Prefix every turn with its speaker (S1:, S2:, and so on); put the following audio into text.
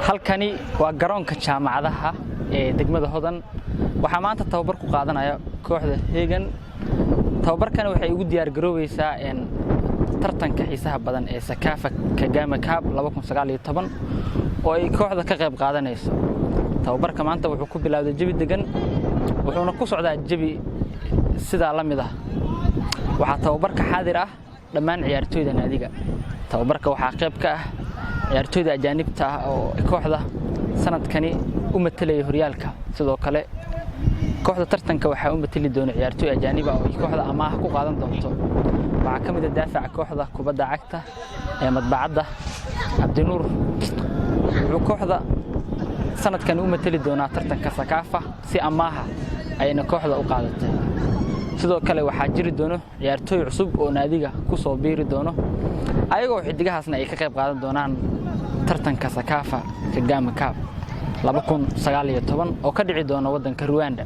S1: halkani waa garoonka jaamacadaha ee degmada Hodan waxa maanta tababar ku qaadanaya kooxda Hegan tababarkan waxay ugu diyaar garoobeysaa tartanka xiisaha badan ee Sakafa Kagame Cup 2019 oo ay kooxda ka qayb qaadanayso tababarka maanta wuxuu ku bilowday jawi degan wuxuuna ku socdaa jawi sida la mid ah waxa tababarka xaadir ah dhammaan ciyaartooyda naadiga tababarka waxa qayb ka ah ciyaartooyda ajaanibta ah oo kooxda sanadkani u matalay horyaalka sidoo kale kooxda tartanka waxa u matali doona ciyaartooy ajaanib ah oo kooxda amaah ku qaadan doonto waxa kamid ah daafaca kooxda kubadda cagta ee madbacada Abdinuur wuxuu kooxda sanadkan u matali doona tartanka Sakafa si amaaha ayna kooxda u qaadatay sidoo kale waxa jiri doono ciyaartooy cusub oo naadiga ku soo biiri doono ayagoo xidigahaasna ay ka qayb qaadan doonaan tartanka Sakafa Kagame Cup 2019 oo ka dhici doona wadanka Rwanda